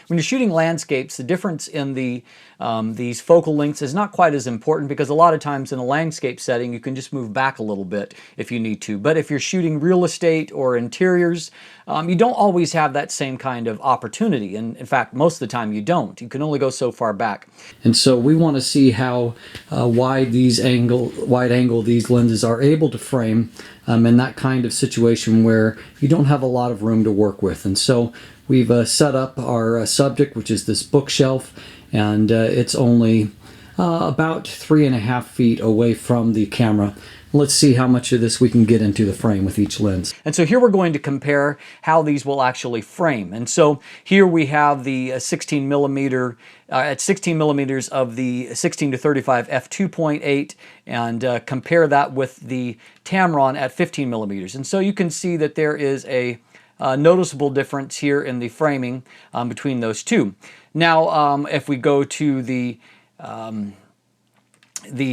When you're shooting landscapes, the difference in these focal lengths is not quite as important, because a lot of times in a landscape setting you can just move back a little bit if you need to. But if you're shooting real estate or interiors, you don't always have that same kind of opportunity. And in fact, most of the time you don't. You can only go so far back. And so we want to see how wide angle these lenses are able to frame in that kind of situation where you don't have a lot of room to work with. And so we've set up our subject, which is this bookshelf, and it's only about 3.5 feet away from the camera. Let's see how much of this we can get into the frame with each lens. And so here we're going to compare how these will actually frame. And so here we have the 16 millimeter, at 16 millimeters of the 16 to 35 f2.8, and compare that with the Tamron at 15 millimeters. And so you can see that there is a noticeable difference here in the framing between those two. Now, if we go to the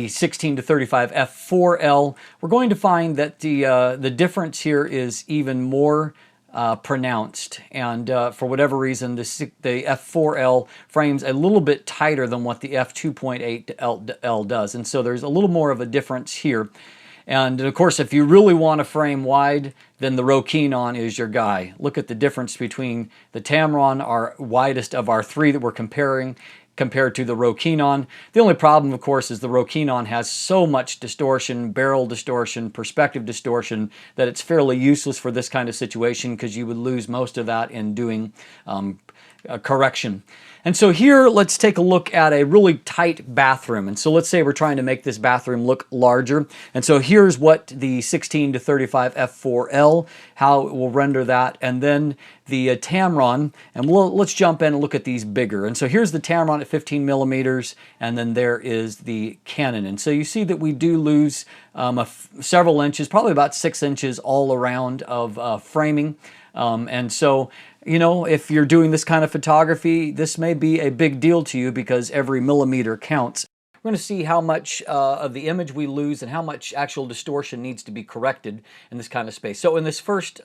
16 to 35 f4L, we're going to find that the difference here is even more pronounced, and for whatever reason the f4L frames a little bit tighter than what the f2.8L does, and so there's a little more of a difference here. And of course, if you really want to frame wide, then the Rokinon is your guy. Look at the difference between the Tamron, our widest of our three that we're comparing, compared to the Rokinon. The only problem, of course, is the Rokinon has so much distortion, barrel distortion, perspective distortion, that it's fairly useless for this kind of situation, because you would lose most of that in doing correction. And so here, let's take a look at a really tight bathroom. And so let's say we're trying to make this bathroom look larger. And so here's what the 16 to 35 f4L, how it will render that. And then the Tamron, and let's jump in and look at these bigger. And so here's the Tamron at 15 millimeters, and then there is the Canon. And so you see that we do lose several inches, probably about 6 inches all around of framing. And so, you know, if you're doing this kind of photography, this may be a big deal to you, because every millimeter counts. We're going to see how much of the image we lose and how much actual distortion needs to be corrected in this kind of space. So in this first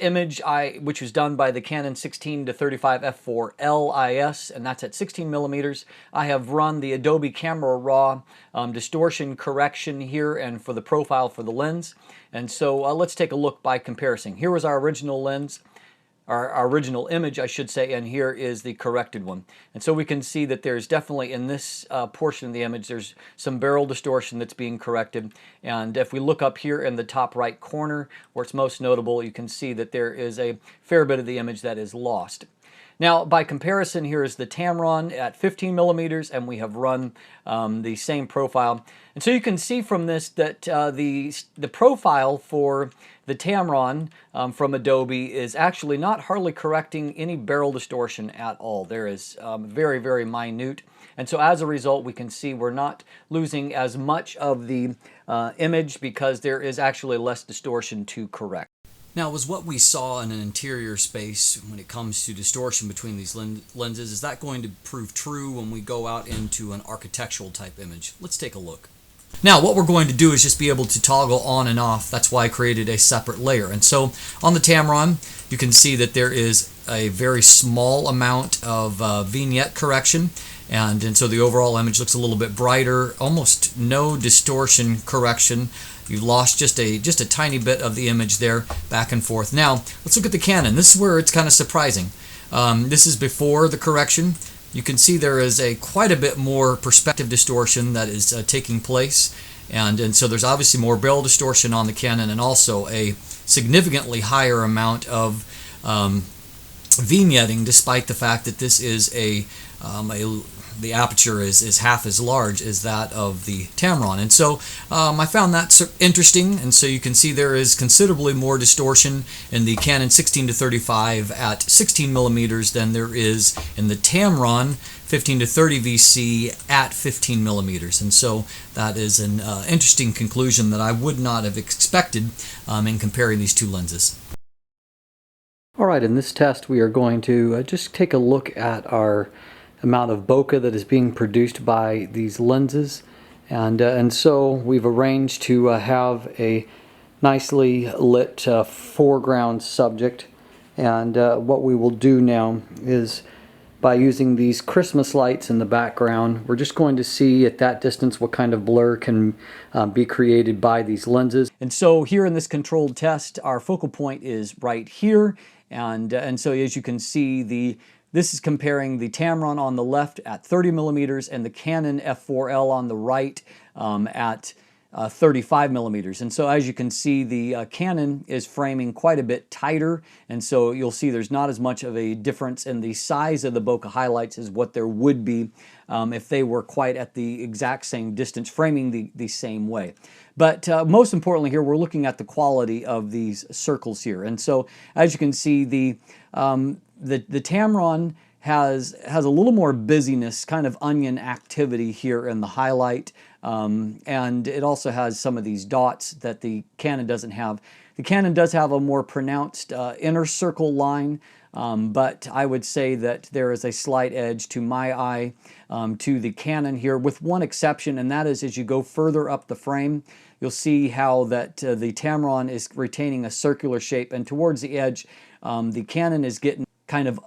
image, which was done by the Canon 16 to 35 f4L IS, and that's at 16 millimeters, I have run the Adobe Camera Raw distortion correction here and for the profile for the lens. And so let's take a look by comparison. Here was our original lens, our original image, I should say, and here is the corrected one. And so we can see that there's definitely, in this portion of the image, there's some barrel distortion that's being corrected. And if we look up here in the top right corner, where it's most notable, you can see that there is a fair bit of the image that is lost. Now, by comparison, here is the Tamron at 15 millimeters, and we have run the same profile. And so you can see from this that the profile for the Tamron from Adobe is actually not hardly correcting any barrel distortion at all. There is very, very minute. And so as a result, we can see we're not losing as much of the image, because there is actually less distortion to correct. Now, was what we saw in an interior space when it comes to distortion between these lenses, is that going to prove true when we go out into an architectural type image? Let's take a look. Now, what we're going to do is just be able to toggle on and off. That's why I created a separate layer. And so on the Tamron, you can see that there is a very small amount of vignette correction. And so the overall image looks a little bit brighter, almost no distortion correction. You lost just a tiny bit of the image there, back and forth. Now, let's look at the Canon. This is where it's kind of surprising. This is before the correction. You can see there is quite a bit more perspective distortion that is taking place. And so there's obviously more barrel distortion on the Canon, and also a significantly higher amount of vignetting, despite the fact that this is the aperture is half as large as that of the Tamron. And so I found that interesting, and so you can see there is considerably more distortion in the Canon 16 to 35 at 16 millimeters than there is in the Tamron 15 to 30 VC at 15 millimeters. And so that is an interesting conclusion that I would not have expected in comparing these two lenses. All right, in this test we are going to just take a look at our amount of bokeh that is being produced by these lenses. And so we've arranged to have a nicely lit foreground subject. And what we will do now is, by using these Christmas lights in the background, we're just going to see at that distance what kind of blur can be created by these lenses. And so here in this controlled test, our focal point is right here. And so as you can see, this is comparing the Tamron on the left at 30 millimeters and the Canon F4L on the right at 35 millimeters. And so as you can see, the Canon is framing quite a bit tighter, and so you'll see there's not as much of a difference in the size of the bokeh highlights as what there would be if they were quite at the exact same distance, framing the same way. But most importantly here, we're looking at the quality of these circles here. And so as you can see, the Tamron has a little more busyness, kind of onion activity here in the highlight. And it also has some of these dots that the Canon doesn't have. The Canon does have a more pronounced inner circle line, but I would say that there is a slight edge to my eye to the Canon here, with one exception, and that is as you go further up the frame, you'll see how that the Tamron is retaining a circular shape, and towards the edge, the Canon is getting kind of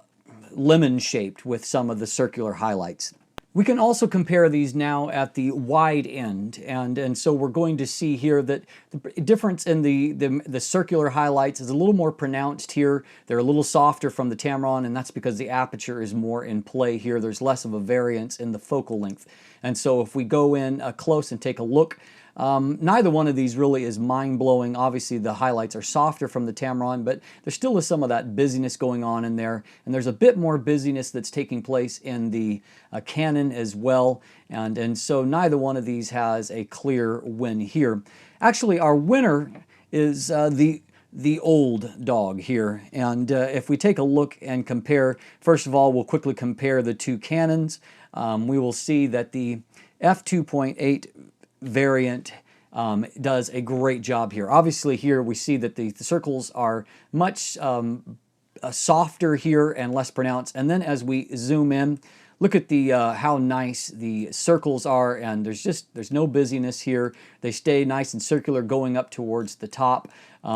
lemon-shaped with some of the circular highlights. We can also compare these now at the wide end, and so we're going to see here that the difference in the circular highlights is a little more pronounced here. They're a little softer from the Tamron, and that's because the aperture is more in play here. There's less of a variance in the focal length. And so if we go in close and take a look, neither one of these really is mind-blowing. Obviously the highlights are softer from the Tamron, but there still is some of that busyness going on in there, and there's a bit more busyness that's taking place in the Canon as well, and so neither one of these has a clear win here. Actually, our winner is the old dog here, and if we take a look and compare, first of all, we'll quickly compare the two Canons. We will see that the f2.8 variant does a great job here. Obviously here we see that the circles are much softer here and less pronounced, and then as we zoom in, look at the how nice the circles are, and there's no busyness here. They stay nice and circular going up towards the top.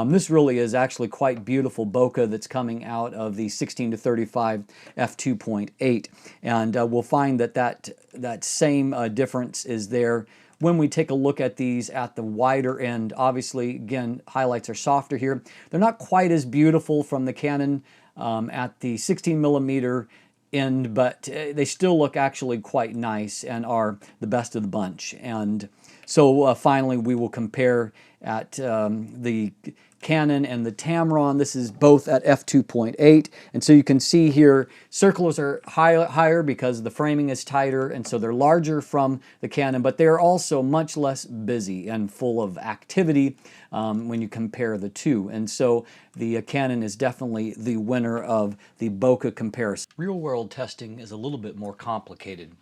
This really is actually quite beautiful bokeh that's coming out of the 16 to 35 f2.8, and we'll find that same difference is there when we take a look at these at the wider end. Obviously, again, highlights are softer here. They're not quite as beautiful from the Canon at the 16 millimeter end, but they still look actually quite nice and are the best of the bunch. And so finally, we will compare at the Canon and the Tamron. This is both at f2.8, and so you can see here circles are higher because the framing is tighter, and so they're larger from the Canon, but they're also much less busy and full of activity when you compare the two. And so the Canon is definitely the winner of the bokeh comparison. Real-world testing is a little bit more complicated,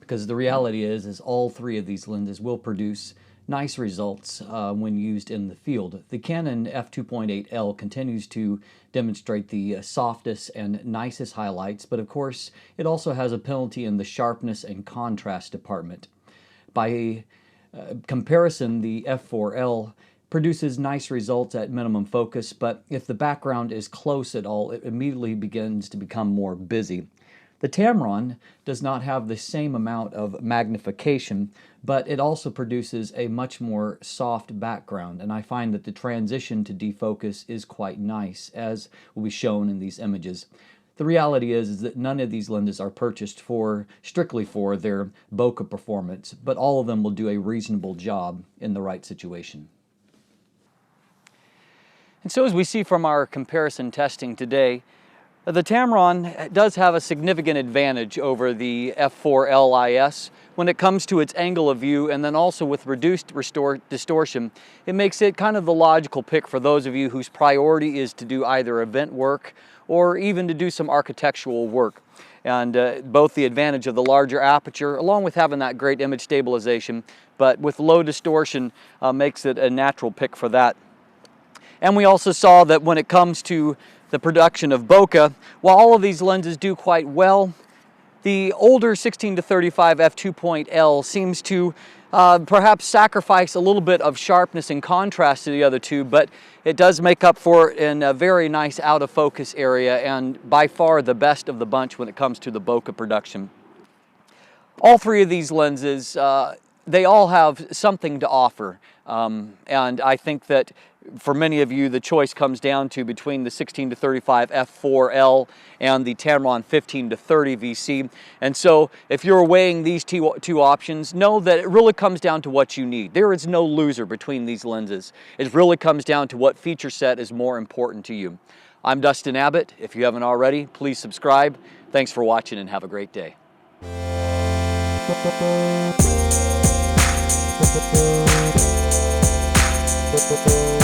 because the reality is all three of these lenses will produce nice results when used in the field. The Canon f2.8L continues to demonstrate the softest and nicest highlights, but of course it also has a penalty in the sharpness and contrast department. By comparison, the f4L produces nice results at minimum focus, but if the background is close at all, it immediately begins to become more busy. The Tamron does not have the same amount of magnification, but it also produces a much more soft background, and I find that the transition to defocus is quite nice, as will be shown in these images. The reality is that none of these lenses are purchased strictly for their bokeh performance, but all of them will do a reasonable job in the right situation. And so as we see from our comparison testing today, the Tamron does have a significant advantage over the f4L when it comes to its angle of view, and then also with reduced distortion. It makes it kind of the logical pick for those of you whose priority is to do either event work or even to do some architectural work. And both the advantage of the larger aperture, along with having that great image stabilization, but with low distortion, makes it a natural pick for that. And we also saw that when it comes to the production of bokeh, while all of these lenses do quite well, the older 16 to 35 f2.L seems to perhaps sacrifice a little bit of sharpness and contrast to the other two, but it does make up for it in a very nice out of focus area, and by far the best of the bunch when it comes to the bokeh production. All three of these lenses, they all have something to offer, and I think that for many of you the choice comes down to between the 16-35 f4L and the Tamron 15-30 VC. And so if you're weighing these two options, know that it really comes down to what you need. There is no loser between these lenses. It really comes down to what feature set is more important to you. I'm Dustin Abbott. If you haven't already, please subscribe. Thanks for watching and have a great day. Thank you.